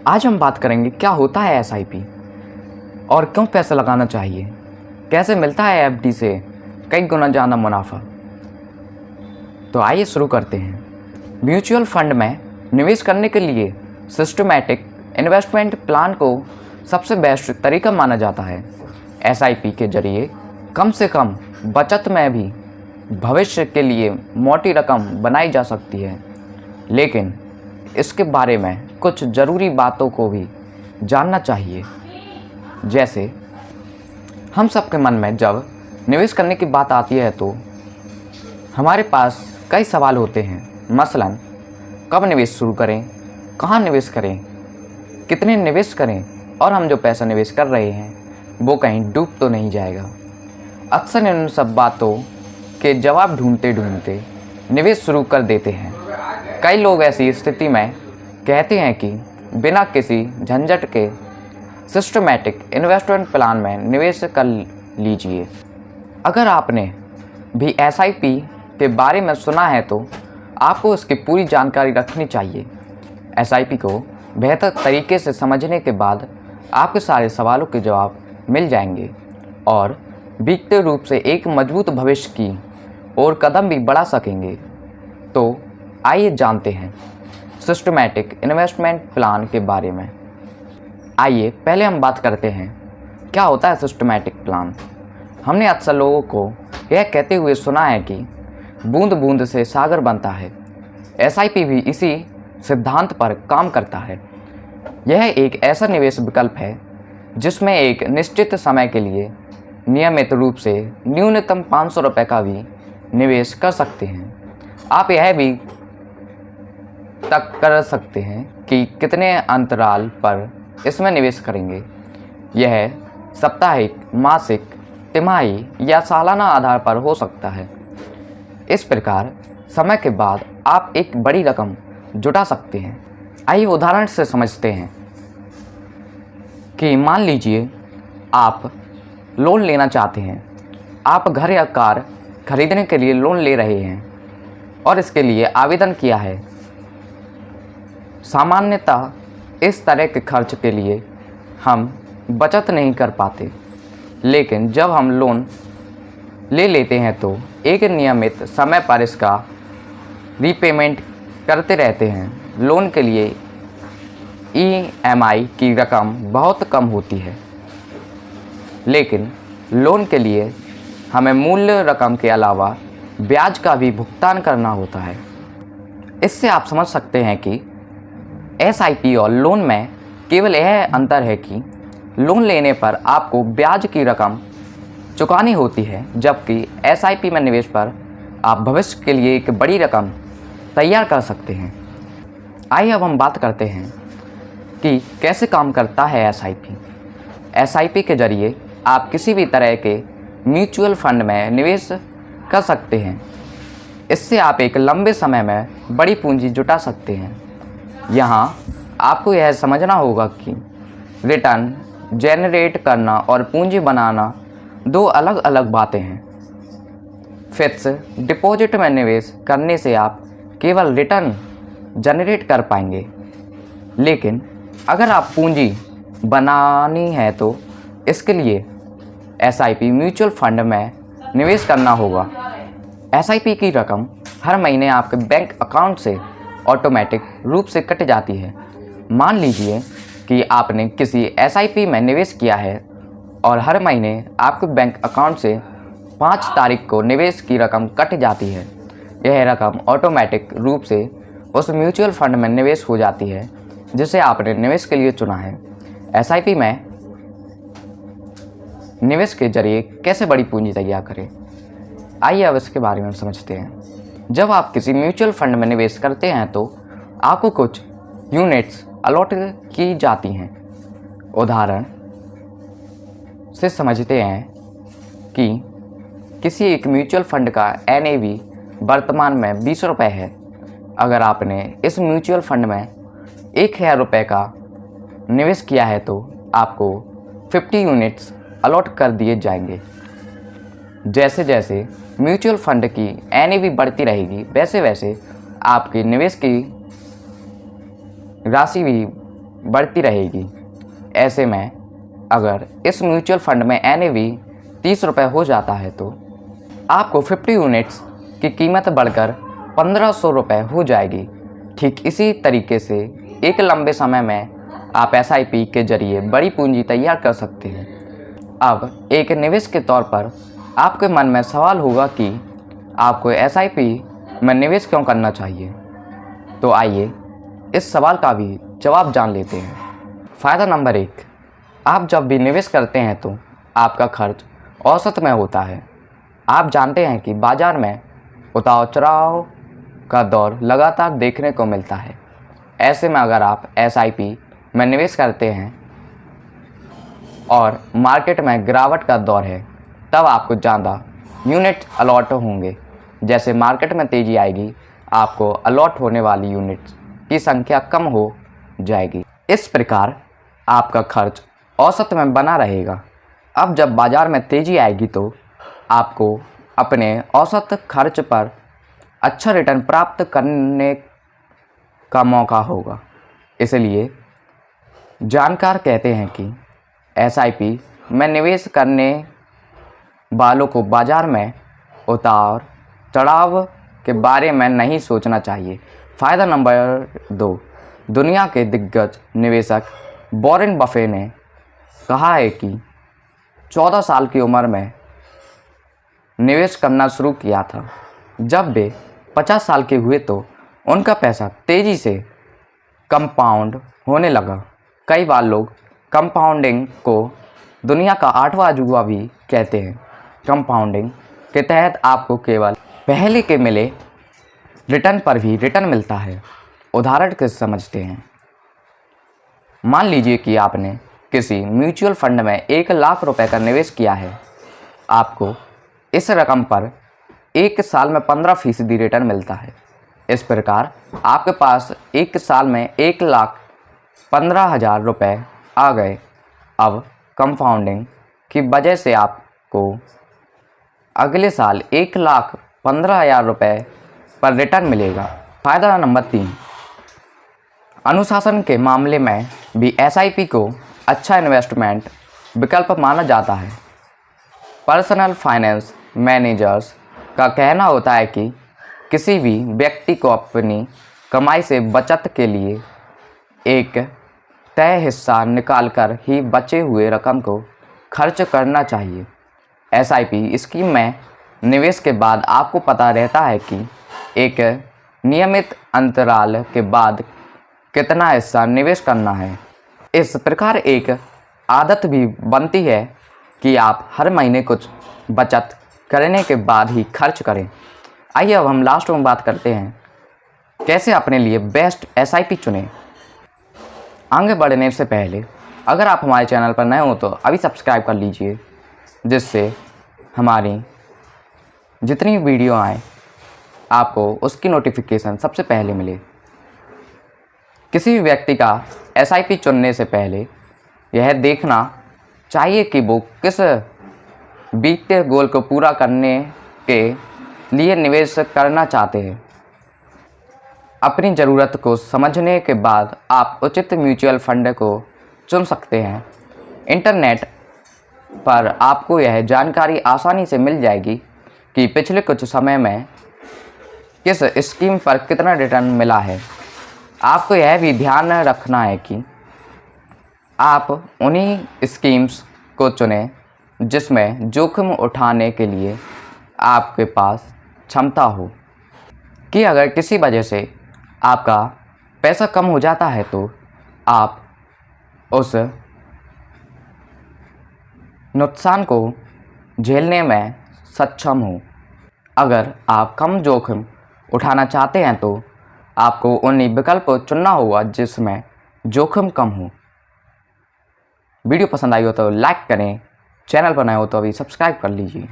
आज हम बात करेंगे क्या होता है एसआईपी और क्यों पैसा लगाना चाहिए, कैसे मिलता है एफडी से कई गुना ज़्यादा मुनाफा। तो आइए शुरू करते हैं। म्यूचुअल फंड में निवेश करने के लिए सिस्टमैटिक इन्वेस्टमेंट प्लान को सबसे बेस्ट तरीका माना जाता है। एसआईपी के जरिए कम से कम बचत में भी भविष्य के लिए मोटी रकम बनाई जा सकती है, लेकिन इसके बारे में कुछ ज़रूरी बातों को भी जानना चाहिए। जैसे हम सबके मन में जब निवेश करने की बात आती है तो हमारे पास कई सवाल होते हैं। मसलन कब निवेश शुरू करें, कहाँ निवेश करें, कितने निवेश करें और हम जो पैसा निवेश कर रहे हैं वो कहीं डूब तो नहीं जाएगा। अक्सर इन सब बातों के जवाब ढूंढते ढूंढते निवेश शुरू कर देते हैं। कई लोग ऐसी स्थिति में कहते हैं कि बिना किसी झंझट के सिस्टमैटिक इन्वेस्टमेंट प्लान में निवेश कर लीजिए। अगर आपने भी एसआईपी के बारे में सुना है तो आपको इसकी पूरी जानकारी रखनी चाहिए। एसआईपी को बेहतर तरीके से समझने के बाद आपके सारे सवालों के जवाब मिल जाएंगे और वित्तीय रूप से एक मजबूत भविष्य की ओर कदम भी बढ़ा सकेंगे। तो आइए जानते हैं सिस्टमैटिक इन्वेस्टमेंट प्लान के बारे में। आइए पहले हम बात करते हैं क्या होता है सिस्टमैटिक प्लान। हमने अक्सर लोगों को यह कहते हुए सुना है कि बूंद बूंद से सागर बनता है। एसआईपी भी इसी सिद्धांत पर काम करता है। यह एक ऐसा निवेश विकल्प है जिसमें एक निश्चित समय के लिए नियमित रूप से न्यूनतम 500 रुपये का भी निवेश कर सकते हैं। आप यह भी तक कर सकते हैं कि कितने अंतराल पर इसमें निवेश करेंगे। यह साप्ताहिक, मासिक, तिमाही या सालाना आधार पर हो सकता है। इस प्रकार समय के बाद आप एक बड़ी रकम जुटा सकते हैं। आइए उदाहरण से समझते हैं कि मान लीजिए आप लोन लेना चाहते हैं। आप घर या कार खरीदने के लिए लोन ले रहे हैं और इसके लिए आवेदन किया है। सामान्यतः इस तरह के खर्च के लिए हम बचत नहीं कर पाते, लेकिन जब हम लोन ले लेते हैं तो एक नियमित समय पर इसका रीपेमेंट करते रहते हैं। लोन के लिए ईएमआई की रकम बहुत कम होती है, लेकिन लोन के लिए हमें मूल्य रकम के अलावा ब्याज का भी भुगतान करना होता है। इससे आप समझ सकते हैं कि एसआईपी और लोन में केवल यह अंतर है कि लोन लेने पर आपको ब्याज की रकम चुकानी होती है, जबकि एसआईपी में निवेश पर आप भविष्य के लिए एक बड़ी रकम तैयार कर सकते हैं। आइए अब हम बात करते हैं कि कैसे काम करता है एसआईपी। एसआईपी के जरिए आप किसी भी तरह के म्यूचुअल फंड में निवेश कर सकते हैं। इससे आप एक लंबे समय में बड़ी पूंजी जुटा सकते हैं। यहाँ आपको यह समझना होगा कि रिटर्न जनरेट करना और पूंजी बनाना दो अलग अलग बातें हैं। फिक्स डिपॉजिट में निवेश करने से आप केवल रिटर्न जनरेट कर पाएंगे, लेकिन अगर आप पूंजी बनानी है तो इसके लिए एसआईपी म्यूचुअल फंड में निवेश करना होगा। एसआईपी की रकम हर महीने आपके बैंक अकाउंट से ऑटोमेटिक रूप से कट जाती है। मान लीजिए कि आपने किसी एसआईपी में निवेश किया है और हर महीने आपके बैंक अकाउंट से 5 तारीख को निवेश की रकम कट जाती है। यह रकम ऑटोमेटिक रूप से उस म्यूचुअल फंड में निवेश हो जाती है जिसे आपने निवेश के लिए चुना है। एसआईपी में निवेश के जरिए कैसे बड़ी पूंजी तैयार करें, आइए अब इसके बारे में समझते हैं। जब आप किसी म्यूचुअल फंड में निवेश करते हैं तो आपको कुछ यूनिट्स अलॉट की जाती हैं। उदाहरण से समझते हैं कि किसी एक म्यूचुअल फंड का एनएवी वर्तमान में 20 रुपये है। अगर आपने इस म्यूचुअल फंड में 1000 रुपये का निवेश किया है तो आपको 50 यूनिट्स अलॉट कर दिए जाएंगे। जैसे जैसे म्यूचुअल फंड की एनएवी बढ़ती रहेगी वैसे वैसे आपके निवेश की राशि भी बढ़ती रहेगी। ऐसे में अगर इस म्यूचुअल फंड में NAV 30 रुपये हो जाता है तो आपको 50 यूनिट्स की कीमत बढ़कर 1500 रुपये हो जाएगी। ठीक इसी तरीके से एक लंबे समय में आप SIP के जरिए बड़ी पूंजी तैयार कर सकते हैं। अब एक निवेश के तौर पर आपके मन में सवाल होगा कि आपको SIP में निवेश क्यों करना चाहिए। तो आइए इस सवाल का भी जवाब जान लेते हैं। फ़ायदा नंबर 1, आप जब भी निवेश करते हैं तो आपका खर्च औसत में होता है। आप जानते हैं कि बाज़ार में उतार चढ़ाव का दौर लगातार देखने को मिलता है। ऐसे में अगर आप SIP में निवेश करते हैं और मार्केट में गिरावट का दौर है, तब आपको ज़्यादा यूनिट अलॉट होंगे। जैसे मार्केट में तेज़ी आएगी, आपको अलॉट होने वाली यूनिट्स की संख्या कम हो जाएगी। इस प्रकार आपका खर्च औसत में बना रहेगा। अब जब बाज़ार में तेज़ी आएगी तो आपको अपने औसत खर्च पर अच्छा रिटर्न प्राप्त करने का मौका होगा। इसलिए जानकार कहते हैं कि SIP में निवेश करने वालों को बाज़ार में उतार चढ़ाव के बारे में नहीं सोचना चाहिए। फ़ायदा नंबर 2, दुनिया के दिग्गज निवेशक वॉरेन बफे ने कहा है कि 14 साल की उम्र में निवेश करना शुरू किया था। जब वे 50 साल के हुए तो उनका पैसा तेज़ी से कंपाउंड होने लगा। कई बार लोग कंपाउंडिंग को दुनिया का 8वां अजूबा भी कहते हैं। कंपाउंडिंग के तहत आपको केवल पहले के मिले रिटर्न पर भी रिटर्न मिलता है। उदाहरण के समझते हैं। मान लीजिए कि आपने किसी म्यूचुअल फंड में 1 लाख रुपए का निवेश किया है। आपको इस रकम पर 1 साल में 15% रिटर्न मिलता है। इस प्रकार आपके पास 1 साल में 1,15,000 रुपये आ गए। अब कंपाउंडिंग की वजह से आपको अगले साल 1,15,000 रुपये पर रिटर्न मिलेगा। फ़ायदा नंबर 3, अनुशासन के मामले में भी SIP को अच्छा इन्वेस्टमेंट विकल्प माना जाता है। पर्सनल फाइनेंस मैनेजर्स का कहना होता है कि किसी भी व्यक्ति को अपनी कमाई से बचत के लिए एक तय हिस्सा निकालकर ही बचे हुए रकम को खर्च करना चाहिए। SIP स्कीम में निवेश के बाद आपको पता रहता है कि एक नियमित अंतराल के बाद कितना हिस्सा निवेश करना है। इस प्रकार एक आदत भी बनती है कि आप हर महीने कुछ बचत करने के बाद ही खर्च करें। आइए अब हम लास्ट में बात करते हैं कैसे अपने लिए बेस्ट SIP चुनें। आगे बढ़ने से पहले अगर आप हमारे चैनल पर नए हो तो अभी सब्सक्राइब कर लीजिए, जिससे हमारी जितनी वीडियो आए आपको उसकी नोटिफिकेशन सबसे पहले मिले। किसी भी व्यक्ति का SIP चुनने से पहले यह देखना चाहिए कि वो किस वित्तीय गोल को पूरा करने के लिए निवेश करना चाहते हैं। अपनी ज़रूरत को समझने के बाद आप उचित म्यूचुअल फंड को चुन सकते हैं। इंटरनेट पर आपको यह जानकारी आसानी से मिल जाएगी कि पिछले कुछ समय में किस स्कीम पर कितना रिटर्न मिला है। आपको यह भी ध्यान रखना है कि आप उन्हीं स्कीम्स को चुनें जिसमें जोखिम उठाने के लिए आपके पास क्षमता हो कि अगर किसी वजह से आपका पैसा कम हो जाता है तो आप उस नुकसान को झेलने में सक्षम हो। अगर आप कम जोखिम उठाना चाहते हैं तो आपको उन्हीं विकल्प को चुनना होगा जिसमें जोखिम कम हो। वीडियो पसंद आई हो तो लाइक करें, चैनल पर नए हो तो अभी सब्सक्राइब कर लीजिए।